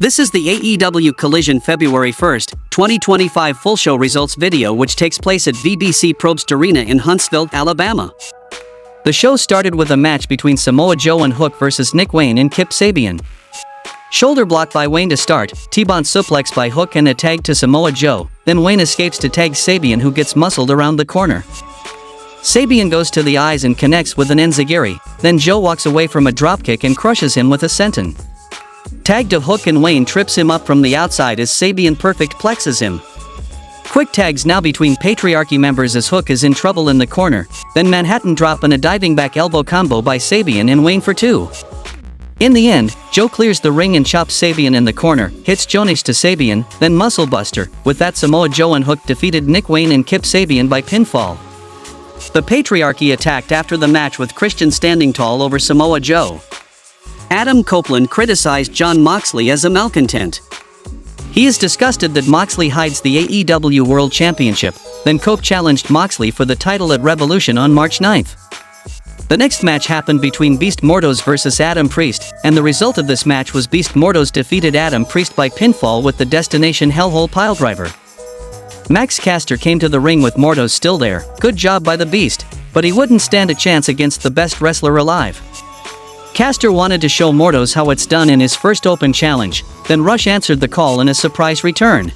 This is the AEW Collision February 1st, 2025 full show results video which takes place at VBC Probst Arena in Huntsville, Alabama. The show started with a match between Samoa Joe and Hook versus Nick Wayne and Kip Sabian. Shoulder block by Wayne to start, T-bone suplex by Hook and a tag to Samoa Joe, then Wayne escapes to tag Sabian who gets muscled around the corner. Sabian goes to the eyes and connects with an enziguri, then Joe walks away from a dropkick and crushes him with a senton. Tag to Hook and Wayne trips him up from the outside as Sabian perfect plexes him. Quick tags now between Patriarchy members as Hook is in trouble in the corner, then Manhattan drop and a diving back elbow combo by Sabian and Wayne for 2. In the end, Joe clears the ring and chops Sabian in the corner, hits Jonas to Sabian, then Muscle Buster. With that, Samoa Joe and Hook defeated Nick Wayne and Kip Sabian by pinfall. The Patriarchy attacked after the match with Christian standing tall over Samoa Joe. Adam Copeland criticized Jon Moxley as a malcontent. He is disgusted that Moxley hides the AEW World Championship, then Cope challenged Moxley for the title at Revolution on March 9th. The next match happened between Beast Mordos vs Adam Priest, and the result of this match was Beast Mordos defeated Adam Priest by pinfall with the Destination Hellhole Piledriver. Max Caster came to the ring with Mordos still there, good job by the Beast, but he wouldn't stand a chance against the best wrestler alive. Caster wanted to show Mordos how it's done in his first open challenge, then Rush answered the call in a surprise return.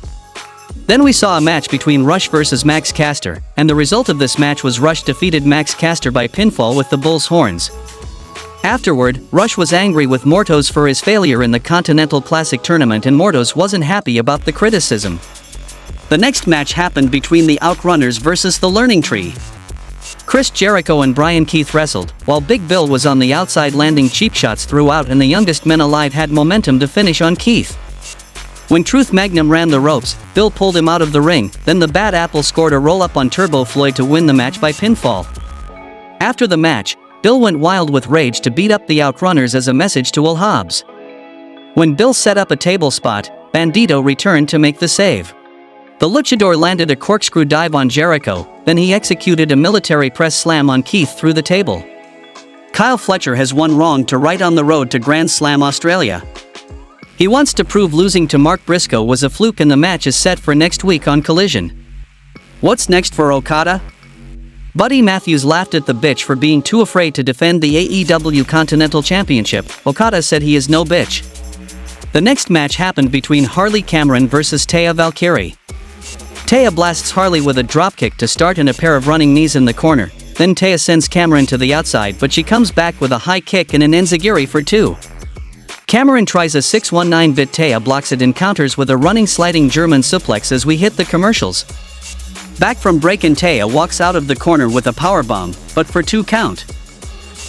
Then we saw a match between Rush vs Max Caster, and the result of this match was Rush defeated Max Caster by pinfall with the Bull's horns. Afterward, Rush was angry with Mordos for his failure in the Continental Classic tournament and Mordos wasn't happy about the criticism. The next match happened between the Outrunners versus the Learning Tree. Chris Jericho and Brian Keith wrestled, while Big Bill was on the outside landing cheap shots throughout and the youngest men alive had momentum to finish on Keith. When Truth Magnum ran the ropes, Bill pulled him out of the ring, then the Bad Apple scored a roll-up on Turbo Floyd to win the match by pinfall. After the match, Bill went wild with rage to beat up the Outrunners as a message to Will Hobbs. When Bill set up a table spot, Bandito returned to make the save. The luchador landed a corkscrew dive on Jericho, then he executed a military press slam on Keith through the table. Kyle Fletcher has one wrong to right on the road to Grand Slam Australia. He wants to prove losing to Mark Briscoe was a fluke and the match is set for next week on Collision. What's next for Okada? Buddy Matthews laughed at the bitch for being too afraid to defend the AEW Continental Championship. Okada said he is no bitch. The next match happened between Harley Cameron versus Taya Valkyrie. Taya blasts Harley with a dropkick to start and a pair of running knees in the corner, then Taya sends Cameron to the outside but she comes back with a high kick and an enziguri for 2. Cameron tries a 619-bit Taya blocks it and counters with a running sliding German suplex as we hit the commercials. Back from break and Taya walks out of the corner with a powerbomb, but for 2 count.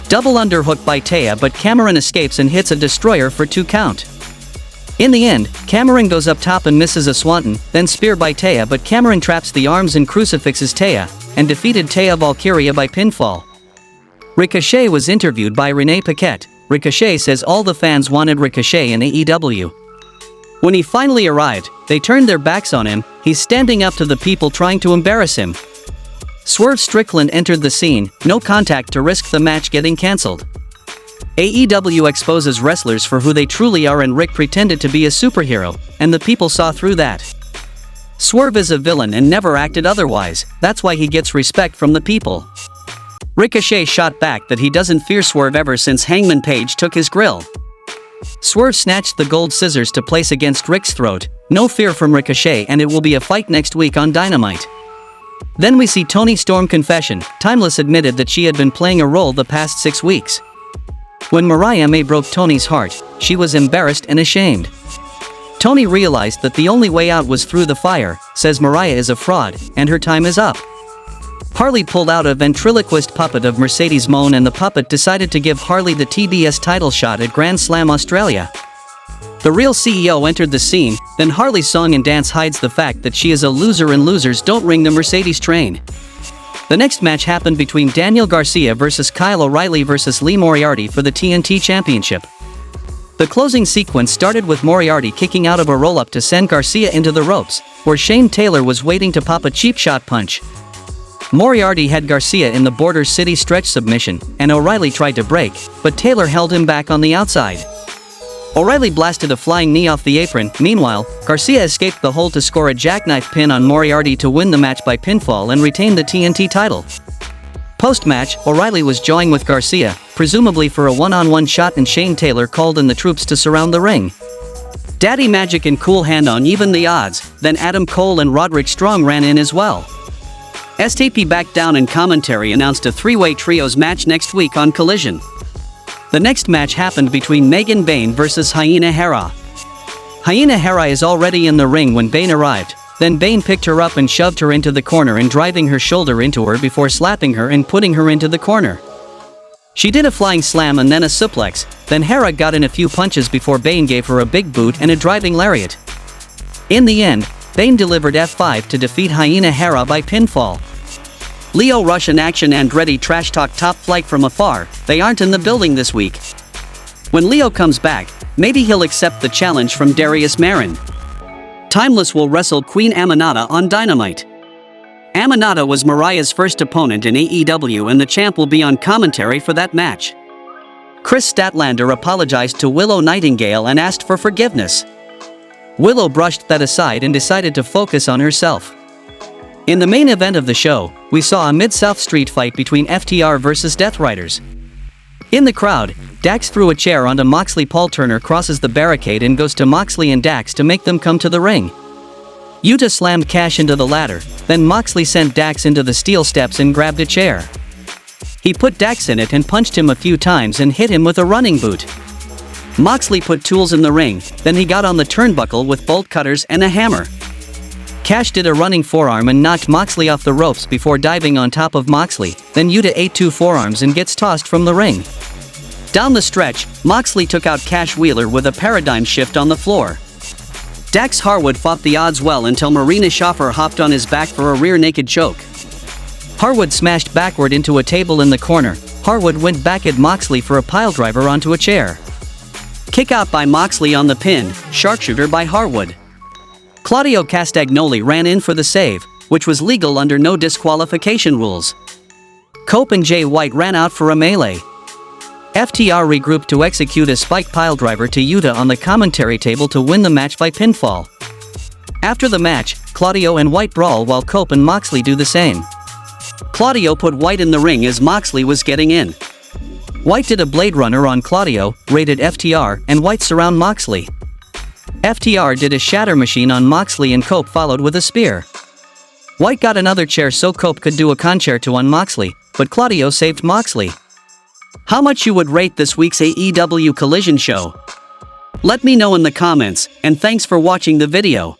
Double underhook by Taya but Cameron escapes and hits a destroyer for 2 count. In the end, Cameron goes up top and misses a swanton, then spear by Taya but Cameron traps the arms and crucifixes Taya, and defeated Taya Valkyria by pinfall. Ricochet was interviewed by Renee Paquette. Ricochet says all the fans wanted Ricochet in AEW. When he finally arrived, they turned their backs on him, he's standing up to the people trying to embarrass him. Swerve Strickland entered the scene, no contact to risk the match getting cancelled. AEW exposes wrestlers for who they truly are and Rick pretended to be a superhero, and the people saw through that. Swerve is a villain and never acted otherwise, that's why he gets respect from the people. Ricochet shot back that he doesn't fear Swerve ever since Hangman Page took his grill. Swerve snatched the gold scissors to place against Rick's throat, no fear from Ricochet and it will be a fight next week on Dynamite. Then we see Toni Storm confession. Timeless admitted that she had been playing a role the past 6 weeks. When Mariah May broke Tony's heart, she was embarrassed and ashamed. Tony realized that the only way out was through the fire, says Mariah is a fraud, and her time is up. Harley pulled out a ventriloquist puppet of Mercedes Moan and the puppet decided to give Harley the TBS title shot at Grand Slam Australia. The real CEO entered the scene, then Harley's song and dance hides the fact that she is a loser and losers don't ring the Mercedes train. The next match happened between Daniel Garcia versus Kyle O'Reilly versus Lee Moriarty for the TNT Championship. The closing sequence started with Moriarty kicking out of a roll-up to send Garcia into the ropes, where Shane Taylor was waiting to pop a cheap shot punch. Moriarty had Garcia in the Border City stretch submission, and O'Reilly tried to break, but Taylor held him back on the outside. O'Reilly blasted a flying knee off the apron. Meanwhile, Garcia escaped the hold to score a jackknife pin on Moriarty to win the match by pinfall and retain the TNT title. Post-match, O'Reilly was joined with Garcia, presumably for a one-on-one shot, and Shane Taylor called in the troops to surround the ring. Daddy Magic and Cool Hand on even the odds, then Adam Cole and Roderick Strong ran in as well. STP backed down and commentary announced a three-way trios match next week on Collision. The next match happened between Megan Bayne versus Hyena Hera. Hyena Hera is already in the ring when Bayne arrived, then Bayne picked her up and shoved her into the corner and driving her shoulder into her before slapping her and putting her into the corner. She did a flying slam and then a suplex, then Hera got in a few punches before Bayne gave her a big boot and a driving lariat. In the end, Bayne delivered F5 to defeat Hyena Hera by pinfall. Leo Rush in action. Andretti trash talk Top Flight from afar. They aren't in the building this week. When Leo comes back, maybe he'll accept the challenge from Darius Marin. Timeless will wrestle Queen Aminata on Dynamite. Aminata was Mariah's first opponent in AEW and the champ will be on commentary for that match. Chris Statlander apologized to Willow Nightingale and asked for forgiveness. Willow brushed that aside and decided to focus on herself. In the main event of the show, we saw a Mid-South Street fight between FTR versus Death Riders. In the crowd, Dax threw a chair onto Moxley. Paul Turner crosses the barricade and goes to Moxley and Dax to make them come to the ring. Yuta slammed Cash into the ladder, then Moxley sent Dax into the steel steps and grabbed a chair. He put Dax in it and punched him a few times and hit him with a running boot. Moxley put tools in the ring, then he got on the turnbuckle with bolt cutters and a hammer. Cash did a running forearm and knocked Moxley off the ropes before diving on top of Moxley, then Yuta ate two forearms and gets tossed from the ring. Down the stretch, Moxley took out Cash Wheeler with a paradigm shift on the floor. Dax Harwood fought the odds well until Marina Schaffer hopped on his back for a rear naked choke. Harwood smashed backward into a table in the corner. Harwood went back at Moxley for a piledriver onto a chair. Kick out by Moxley on the pin, sharpshooter by Harwood. Claudio Castagnoli ran in for the save, which was legal under no disqualification rules. Cope and Jay White ran out for a melee. FTR regrouped to execute a spiked piledriver to Yuta on the commentary table to win the match by pinfall. After the match, Claudio and White brawl while Cope and Moxley do the same. Claudio put White in the ring as Moxley was getting in. White did a Blade Runner on Claudio, rated FTR, and White surround Moxley. FTR did a Shatter Machine on Moxley and Cope followed with a spear. White got another chair so Cope could do a concerto on Moxley, but Claudio saved Moxley. How much you would rate this week's AEW Collision show? Let me know in the comments, and thanks for watching the video.